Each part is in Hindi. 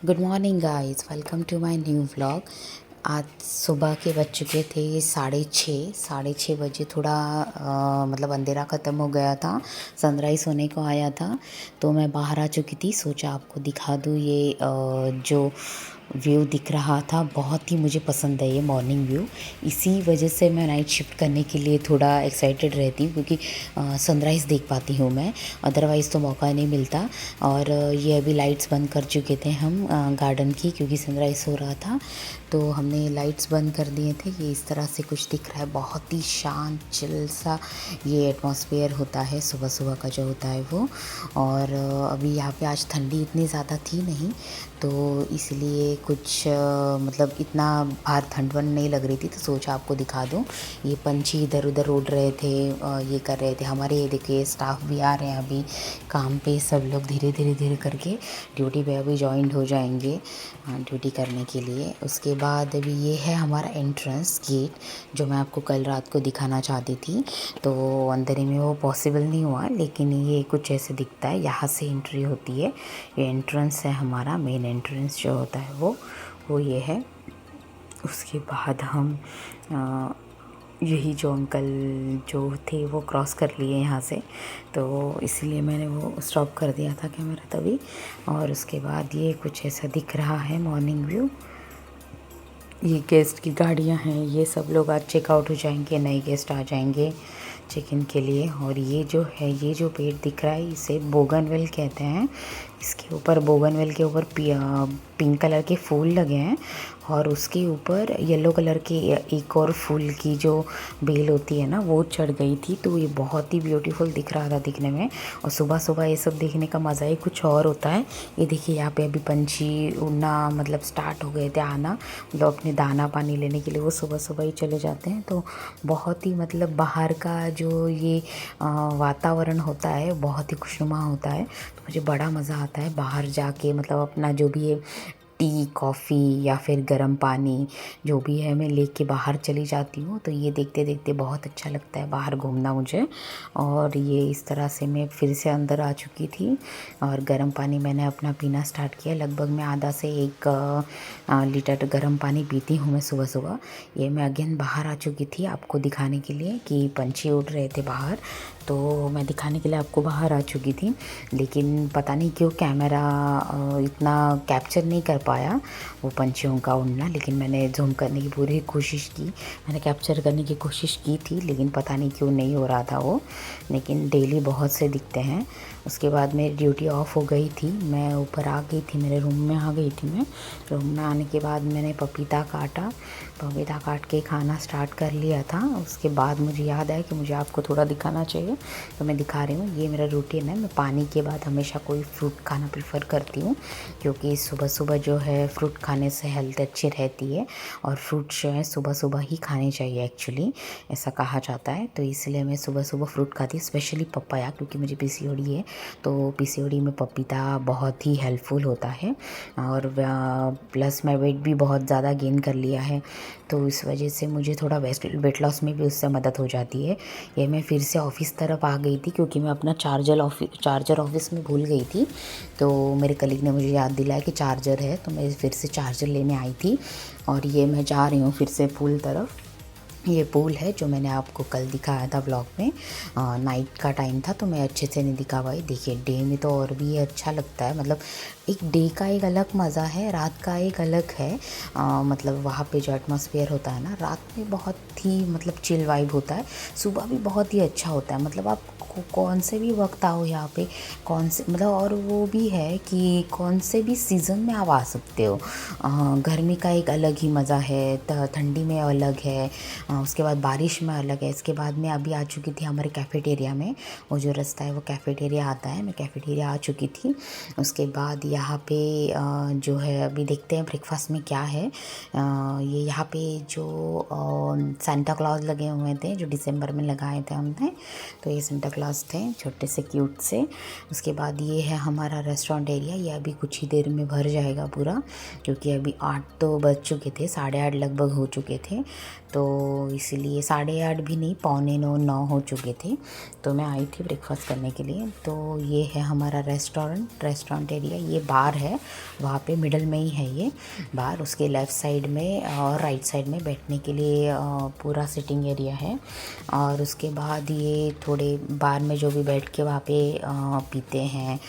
Good morning guys, welcome to my new vlog. आज सुबह के बज चुके थे 6:30 बजे। थोड़ा मतलब अंधेरा ख़त्म हो गया था, सनराइज़ होने को आया था, तो मैं बाहर आ चुकी थी। सोचा आपको दिखा दूँ ये जो व्यू दिख रहा था। बहुत ही मुझे पसंद है ये मॉर्निंग व्यू। इसी वजह से मैं नाइट शिफ्ट करने के लिए थोड़ा एक्साइटेड रहती हूँ, क्योंकि सनराइज़ देख पाती हूँ मैं, अदरवाइज़ तो मौका नहीं मिलता। और ये अभी लाइट्स बंद कर चुके थे हम गार्डन की, क्योंकि सनराइज़ हो रहा था, तो हमने लाइट्स बंद कर दिए थे। ये इस तरह से कुछ दिख रहा है, बहुत ही शांत चिल सा ये एटमॉस्फेयर होता है सुबह सुबह का जो होता है वो। और अभी यहाँ पे आज ठंडी इतनी ज़्यादा थी नहीं, तो इसलिए कुछ मतलब इतना बाहर ठंड वंड नहीं लग रही थी, तो सोचा आपको दिखा दूँ। ये पंछी इधर उधर उड़ रहे थे, ये कर रहे थे। हमारे ये देखिए स्टाफ भी आ रहे हैं अभी काम पे। सब लोग धीरे धीरे धीरे करके ड्यूटी पे अभी जॉइंट हो जाएंगे ड्यूटी करने के लिए। उसके बाद अभी ये है हमारा एंट्रेंस गेट, जो मैं आपको कल रात को दिखाना चाहती थी, तो अंधेरे में वो पॉसिबल नहीं हुआ, लेकिन ये कुछ ऐसे दिखता है। यहाँ से एंट्री होती है, ये एंट्रेंस है हमारा, मेन एंट्रेंस जो होता है वो ये है। उसके बाद हम यही जो अंकल जो थे वो क्रॉस कर लिए यहाँ से, तो इसलिए मैंने वो स्टॉप कर दिया था कैमरा तभी। और उसके बाद ये कुछ ऐसा दिख रहा है मॉर्निंग व्यू। ये गेस्ट की गाड़ियाँ हैं, ये सब लोग आज चेकआउट हो जाएंगे, नए गेस्ट आ जाएंगे चेक इन के लिए। और ये जो है, ये जो पेड़ दिख रहा है, इसे बोगनवेल कहते हैं। इसके ऊपर बोगनवेल के ऊपर पिंक कलर के फूल लगे हैं, और उसके ऊपर येलो कलर के एक और फूल की जो बेल होती है ना, वो चढ़ गई थी। तो ये बहुत ही ब्यूटीफुल दिख रहा था दिखने में। और सुबह सुबह ये सब देखने का मज़ा ही कुछ और होता है। ये देखिए यहाँ पे अभी पंछी उड़ना मतलब स्टार्ट हो गए थे आना, मतलब अपने दाना पानी लेने के लिए वो सुबह सुबह ही चले जाते हैं। तो बहुत ही मतलब बाहर का जो ये वातावरण होता है बहुत ही खुशनुमा होता है। तो मुझे बड़ा मज़ा आता है बाहर जाके, मतलब अपना जो भी है टी कॉफ़ी या फिर गर्म पानी जो भी है मैं लेके बाहर चली जाती हूँ। तो ये देखते देखते बहुत अच्छा लगता है बाहर घूमना मुझे। और ये इस तरह से मैं फिर से अंदर आ चुकी थी, और गर्म पानी मैंने अपना पीना स्टार्ट किया। लगभग मैं आधा से 1 लीटर गर्म पानी पीती हूँ मैं सुबह सुबह। ये मैं अगेन बाहर आ चुकी थी आपको दिखाने के लिए कि पंछी उड़ रहे थे बाहर, तो मैं दिखाने के लिए आपको बाहर आ चुकी थी। लेकिन पता नहीं क्यों कैमरा इतना कैप्चर नहीं कर पाया वो पंछियों का उड़ना। लेकिन मैंने जूम करने की पूरी कोशिश की, मैंने कैप्चर करने की कोशिश की थी, लेकिन पता नहीं क्यों नहीं हो रहा था वो। लेकिन डेली बहुत से दिखते हैं। उसके बाद मेरी ड्यूटी ऑफ हो गई थी, मैं ऊपर आ गई थी, मेरे रूम में आ गई थी। मैं रूम में आने के बाद मैंने पपीता काट के खाना स्टार्ट कर लिया था। उसके बाद मुझे याद आया कि मुझे आपको थोड़ा दिखाना चाहिए, तो मैं दिखा रही हूँ। ये मेरा रूटीन है, मैं पानी के बाद हमेशा कोई फ्रूट खाना प्रेफर करती हूँ, क्योंकि सुबह सुबह जो है फ्रूट खाने से हेल्थ अच्छी रहती है। और फ्रूट्स जो है सुबह सुबह ही खाने चाहिए एक्चुअली, ऐसा कहा जाता है। तो इसलिए मैं सुबह सुबह फ्रूट खाती हूँ, स्पेशली पपाया, क्योंकि मुझे पीसीओडी है। तो पीसीओडी में पपीता बहुत ही हेल्पफुल होता है। और प्लस मैं वेट भी बहुत ज़्यादा गेन कर लिया है, तो इस वजह से मुझे थोड़ा वेट लॉस में भी उससे मदद हो जाती है। ये मैं फिर से ऑफ़िस तरफ आ गई थी, क्योंकि मैं अपना चार्जर ऑफ़िस में भूल गई थी। तो मेरे कलीग ने मुझे याद दिलाया कि चार्जर है, तो मैं फिर से चार्जर लेने आई थी। और ये मैं जा रही हूँ फिर से पूल तरफ। ये पूल है जो मैंने आपको कल दिखाया था व्लॉग में। नाइट का टाइम था तो मैं अच्छे से नहीं दिखा पाई। देखिए डे में तो और भी अच्छा लगता है, मतलब एक डे का एक अलग मज़ा है, रात का एक अलग है। मतलब वहाँ पे जो एटमॉस्फेयर होता है ना, रात में बहुत ही मतलब चिल वाइब होता है, सुबह भी बहुत ही अच्छा होता है। मतलब आप कौन से भी वक्त आओ यहाँ पे, कौन से मतलब, और वो भी है कि कौन से भी सीज़न में आप आ सकते हो। गर्मी का एक अलग ही मज़ा है, ठंडी में अलग है, उसके बाद बारिश में अलग है। इसके बाद मैं अभी आ चुकी थी हमारे कैफ़ेटेरिया में, वो जो रास्ता है वो कैफ़ेटेरिया आता है, मैं कैफ़ेटेरिया आ चुकी थी। उसके बाद यहाँ पे जो है अभी देखते हैं ब्रेकफास्ट में क्या है। ये यहाँ पे जो सेंटा क्लॉज लगे हुए थे, जो दिसंबर में लगाए थे हमने, तो ये सेंटा क्लॉज थे छोटे से क्यूट से। उसके बाद ये है हमारा रेस्टोरेंट एरिया, ये अभी कुछ ही देर में भर जाएगा पूरा, क्योंकि अभी 8 तो बज चुके थे, 8:30 लगभग हो चुके थे। तो इसीलिए 8:30 भी नहीं, 8:45-9 हो चुके थे। तो मैं आई थी ब्रेकफास्ट करने के लिए। तो ये है हमारा रेस्टोरेंट एरिया। ये बार है, वहाँ पे मिडल में ही है ये बार। उसके लेफ़्ट साइड में और राइट साइड में बैठने के लिए पूरा सिटिंग एरिया है। और उसके बाद ये थोड़े बार में जो भी बैठ के वहाँ पे पीते हैं,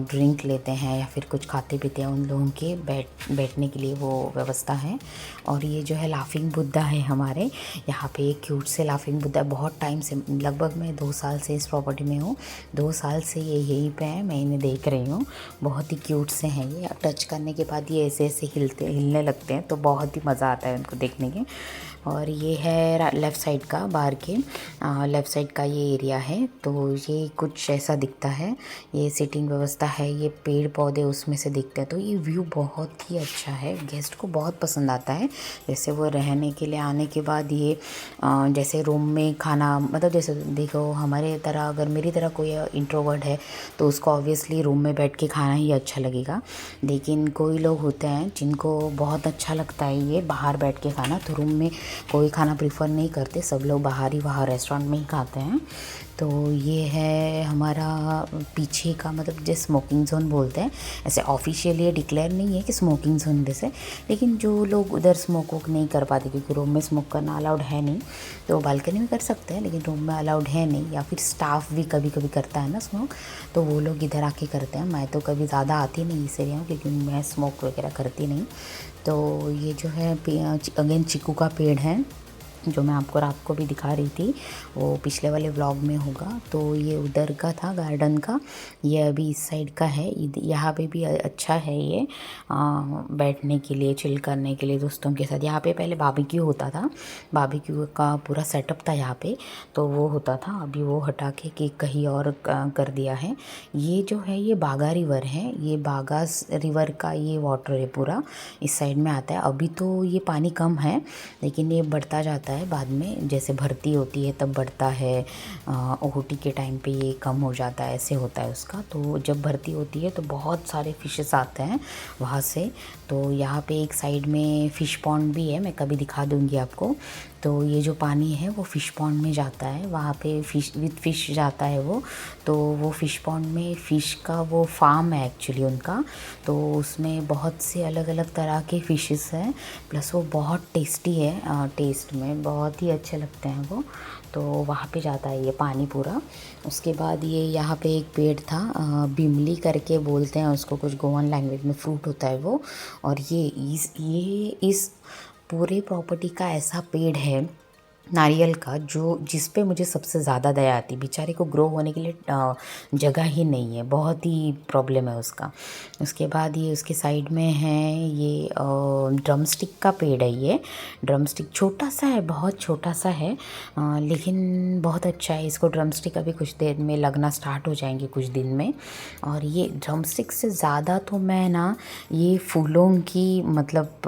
ड्रिंक लेते हैं या फिर कुछ खाते पीते हैं, उन लोगों के बैठने के लिए वो व्यवस्था है। और ये जो है लाफिंग बुद्धा है हमारे यहाँ पे, एक क्यूट से लाफिंग बुद्धा। बहुत टाइम से, लगभग मैं 2 साल से इस प्रॉपर्टी में हूँ, 2 साल से ये यहीं पे है, मैं इन्हें देख रही हूँ। बहुत ही क्यूट से हैं ये। टच करने के बाद ये ऐसे ऐसे हिलने लगते हैं, तो बहुत ही मज़ा आता है उनको देखने के। और ये है लेफ़्ट साइड का, बाहर के लेफ़्ट साइड का ये एरिया है। तो ये कुछ ऐसा दिखता है, ये सीटिंग व्यवस्था है, ये पेड़ पौधे उसमें से दिखते हैं। तो ये व्यू बहुत ही अच्छा है, गेस्ट को बहुत पसंद आता है। जैसे वो रहने के लिए आने के बाद ये जैसे रूम में खाना, मतलब जैसे देखो हमारे तरह, अगर मेरी तरह कोई इंट्रोवर्ट है तो उसको ऑब्वियसली रूम में बैठ के खाना ही अच्छा लगेगा। लेकिन कोई लोग होते हैं जिनको बहुत अच्छा लगता है ये बाहर बैठ के खाना, तो रूम में कोई खाना प्रीफर नहीं करते, सब लोग बाहर ही, वहाँ रेस्टोरेंट में ही खाते हैं। तो ये है हमारा पीछे का, मतलब जो स्मोकिंग जोन बोलते हैं, ऐसे ऑफिशियली ये डिक्लेयर नहीं है कि स्मोकिंग जोन जैसे, लेकिन जो लोग उधर स्मोक वोक नहीं कर पाते क्योंकि रूम में स्मोक करना अलाउड है नहीं, तो बालकनी में कर सकते हैं, लेकिन रूम में अलाउड है नहीं। या फिर स्टाफ भी कभी कभी करता है ना स्मोक, तो वो लोग इधर आके करते हैं। मैं तो कभी ज़्यादा आती नहीं इस एरिया में क्योंकि मैं स्मोक वगैरह करती नहीं। तो ये जो है अगेन चीकू का पेड़ है, जो मैं आपको रात को भी दिखा रही थी, वो पिछले वाले व्लॉग में होगा। तो ये उधर का था गार्डन का, ये अभी इस साइड का है। यहाँ पे भी अच्छा है ये बैठने के लिए, चिल करने के लिए दोस्तों के साथ। यहाँ पे पहले बारबेक्यू होता था, बारबेक्यू का पूरा सेटअप था यहाँ पे, तो वो होता था। अभी वो हटा के कि कहीं और कर दिया है। ये जो है ये बागा रिवर है, ये बागा रिवर का ये वाटर है पूरा, इस साइड में आता है। अभी तो ये पानी कम है, लेकिन ये बढ़ता जाता है बाद में, जैसे भर्ती होती है तब बढ़ता है। ओहोटी के टाइम पे ये कम हो जाता है, ऐसे होता है उसका। तो जब भर्ती होती है तो बहुत सारे फिशेस आते हैं वहाँ से। तो यहाँ पे एक साइड में फ़िश पॉन्ड भी है, मैं कभी दिखा दूँगी आपको। तो ये जो पानी है वो फ़िश पॉन्ड में जाता है, वहाँ पे फ़िश विद फ़िश जाता है वो। तो वो फ़िश पॉन्ड में फ़िश का वो फार्म है एक्चुअली उनका, तो उसमें बहुत से अलग अलग तरह के फ़िशेस हैं, प्लस वो बहुत टेस्टी है, टेस्ट में बहुत ही अच्छे लगते हैं वो। तो वहाँ पे जाता है ये पानी पूरा। उसके बाद ये यहाँ पे एक पेड़ था, बिमली करके बोलते हैं उसको, कुछ गोवन लैंग्वेज में फ्रूट होता है वो। और ये इस पूरे प्रॉपर्टी का ऐसा पेड़ है नारियल का, जो जिस पे मुझे सबसे ज़्यादा दया आती। बेचारे को ग्रो होने के लिए जगह ही नहीं है, बहुत ही प्रॉब्लम है उसका। उसके बाद ये उसके साइड में है ये ड्रम स्टिक का पेड़ है। ये ड्रम स्टिक छोटा सा है, बहुत छोटा सा है, लेकिन बहुत अच्छा है। इसको ड्रम स्टिक अभी कुछ देर में लगना स्टार्ट हो जाएंगे, कुछ दिन में। और ये ड्रम स्टिक से ज़्यादा तो मैं ना ये फूलों की मतलब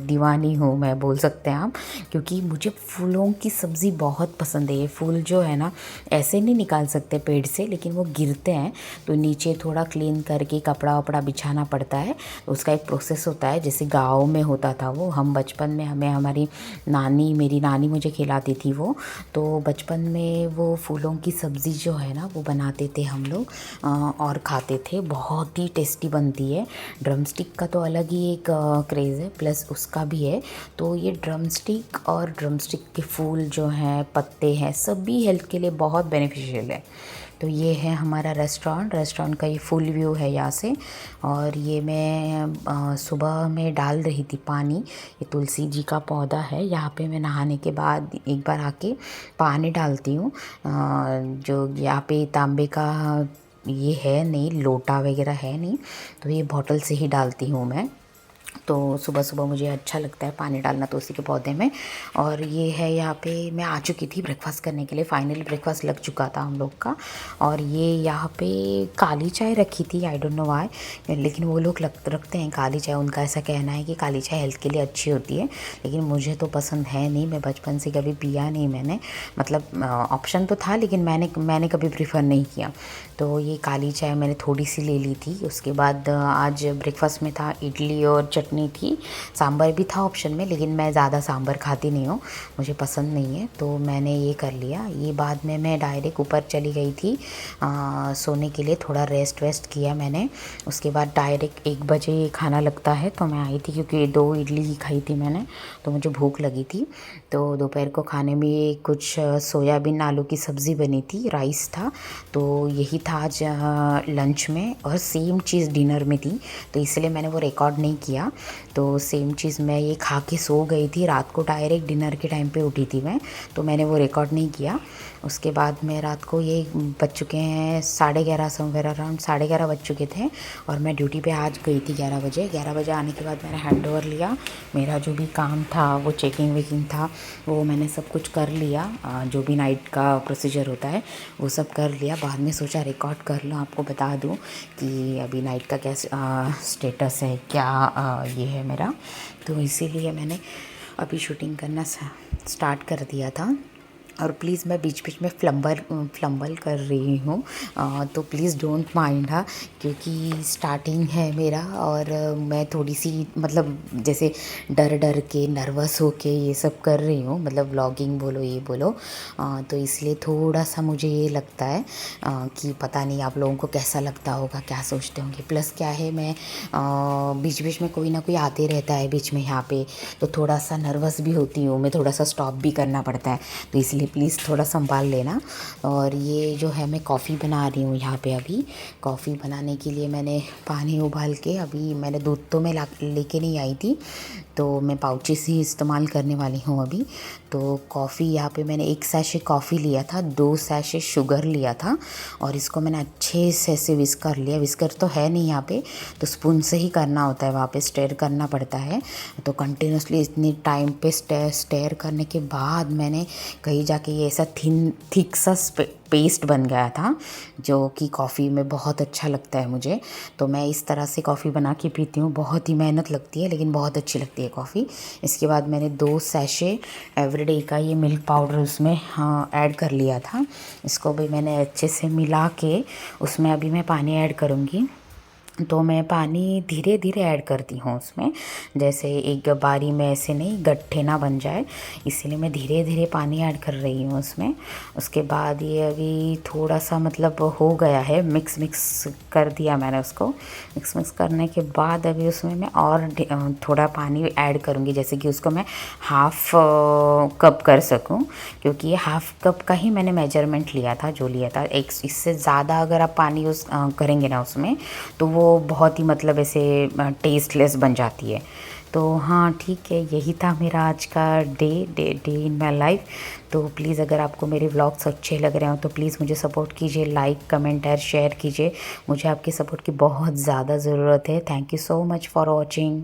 दीवानी हूँ, मैं बोल सकते हैं आप, क्योंकि मुझे फूलों की सब्ज़ी बहुत पसंद है। ये फूल जो है ना ऐसे नहीं निकाल सकते पेड़ से, लेकिन वो गिरते हैं तो नीचे थोड़ा क्लीन करके कपड़ा वपड़ा बिछाना पड़ता है, तो उसका एक प्रोसेस होता है। जैसे गाँव में होता था वो, हम बचपन में, हमें हमारी मेरी नानी मुझे खिलाती थी वो। तो बचपन में वो फूलों की सब्ज़ी जो है ना वो बनाते थे हम लोग और खाते थे, बहुत ही टेस्टी बनती है। ड्रम स्टिक का तो अलग ही एक क्रेज़ है, प्लस उसका भी है। तो ये ड्रम स्टिक और ड्रम स्टिक के फूल जो हैं, पत्ते हैं, सभी हेल्थ के लिए बहुत बेनिफिशियल है। तो ये है हमारा रेस्टोरेंट का ये फुल व्यू है यहाँ से। और ये मैं सुबह में डाल रही थी पानी, ये तुलसी जी का पौधा है, यहाँ पे मैं नहाने के बाद एक बार आके पानी डालती हूँ। जो यहाँ पे तांबे का ये है नहीं, लोटा वगैरह है नहीं, तो ये बॉटल से ही डालती हूँ मैं। तो सुबह सुबह मुझे अच्छा लगता है पानी डालना तुलसी के पौधे में। और ये है यहाँ पे मैं आ चुकी थी ब्रेकफास्ट करने के लिए, फाइनली ब्रेकफास्ट लग चुका था हम लोग का। और ये यहाँ पे काली चाय रखी थी, आई डोंट नो व्हाई, लेकिन वो लोग रखते हैं काली चाय। उनका ऐसा कहना है कि काली चाय हेल्थ के लिए अच्छी होती है, लेकिन मुझे तो पसंद है नहीं, मैं बचपन से कभी पिया नहीं मैंने, मतलब ऑप्शन तो था लेकिन मैंने कभी प्रीफर नहीं किया। तो ये काली चाय मैंने थोड़ी सी ले ली थी। उसके बाद आज ब्रेकफास्ट में था इडली और चटनी चटनी थी, सांभर भी था ऑप्शन में, लेकिन मैं ज़्यादा सांभर खाती नहीं हूँ, मुझे पसंद नहीं है, तो मैंने ये कर लिया। ये बाद में मैं डायरेक्ट ऊपर चली गई थी सोने के लिए, थोड़ा रेस्ट वेस्ट किया मैंने। उसके बाद डायरेक्ट 1 बजे खाना लगता है, तो मैं आई थी क्योंकि 2 इडली ही खाई थी मैंने, तो मुझे भूख लगी थी। तो दोपहर को खाने में कुछ सोयाबीन आलू की सब्ज़ी बनी थी, राइस था, तो यही था आज लंच में, और सेम चीज़ डिनर में थी, तो इसलिए मैंने वो रिकॉर्ड नहीं किया। तो सेम चीज़ मैं ये खा के सो गई थी, रात को डायरेक्ट डिनर के टाइम पे उठी थी मैं, तो मैंने वो रिकॉर्ड नहीं किया। उसके बाद मैं रात को ये बज चुके हैं 11:30, समवेयर अराउंड 11:30 बज चुके थे, और मैं ड्यूटी पे आज गई थी 11 बजे। 11 बजे आने के बाद मैंने हैंड ओवर लिया, मेरा जो भी काम था वो चेकिंग वेकिंग था वो मैंने सब कुछ कर लिया, जो भी नाइट का प्रोसीजर होता है वो सब कर लिया। बाद में सोचा रिकॉर्ड कर लो, आपको बता दूं कि अभी नाइट का क्या स्टेटस है, क्या ये है मेरा, तो इसीलिए मैंने अभी शूटिंग करना स्टार्ट कर दिया था। और प्लीज़ मैं बीच बीच में फ्लम्बल कर रही हूँ, तो प्लीज़ डोंट माइंड, हाँ, क्योंकि स्टार्टिंग है मेरा, और मैं थोड़ी सी मतलब जैसे डर डर के नर्वस हो के ये सब कर रही हूँ, मतलब व्लॉगिंग बोलो ये बोलो, तो इसलिए थोड़ा सा मुझे ये लगता है कि पता नहीं आप लोगों को कैसा लगता होगा, क्या सोचते होंगे। प्लस क्या है, मैं बीच बीच में कोई ना कोई आते रहता है बीच में यहाँ पे, तो थोड़ा सा नर्वस भी होती हूँ मैं, थोड़ा सा स्टॉप भी करना पड़ता है, तो इसलिए प्लीज़ थोड़ा संभाल लेना। और ये जो है मैं कॉफ़ी बना रही हूँ यहाँ पे। अभी कॉफ़ी बनाने के लिए मैंने पानी उबाल के, अभी मैंने दूध तो मैं लेके नहीं आई थी, तो मैं पाउचेस ही इस्तेमाल करने वाली हूँ अभी। तो कॉफ़ी यहाँ पे मैंने 1 सैशे कॉफ़ी लिया था, 2 सैशे शुगर लिया था, और इसको मैंने अच्छे से ऐसे विस्कर लिया। विस्कर तो है नहीं यहाँ पे, तो स्पून से ही करना होता है, वहाँ पे स्टेयर करना पड़ता है। तो कंटिन्यूसली इतनी टाइम पे स्टेयर करने के बाद मैंने कहीं जाके ये ऐसा थिक सा पेस्ट बन गया था, जो कि कॉफ़ी में बहुत अच्छा लगता है मुझे। तो मैं इस तरह से कॉफ़ी बना के पीती हूँ, बहुत ही मेहनत लगती है लेकिन बहुत अच्छी लगती है कॉफ़ी। इसके बाद मैंने 2 सैशे एवरीडे का ये मिल्क पाउडर उसमें ऐड कर लिया था। इसको भी मैंने अच्छे से मिला के उसमें अभी मैं पानी ऐड करूँगी। तो मैं पानी धीरे धीरे ऐड करती हूँ उसमें, जैसे एक बारी में ऐसे नहीं गट्ठे ना बन जाए, इसीलिए मैं धीरे धीरे पानी ऐड कर रही हूँ उसमें। उसके बाद ये अभी थोड़ा सा मतलब हो गया है, मिक्स कर दिया मैंने उसको। मिक्स करने के बाद अभी उसमें मैं और थोड़ा पानी ऐड करूँगी, जैसे कि उसको मैं हाफ़ कप कर सकूँ, क्योंकि ये हाफ़ कप का ही मैंने मेजरमेंट लिया था, जो लिया था। एक इससे ज़्यादा अगर आप पानी करेंगे ना उसमें, तो वो बहुत ही मतलब ऐसे टेस्टलेस बन जाती है। तो हाँ ठीक है, यही था मेरा आज का डे इन माई लाइफ। तो प्लीज़ अगर आपको मेरे व्लॉग्स अच्छे लग रहे हो तो प्लीज़ मुझे सपोर्ट कीजिए, लाइक कमेंट और शेयर कीजिए। मुझे आपके सपोर्ट की बहुत ज़्यादा ज़रूरत है। Thank you so much for watching.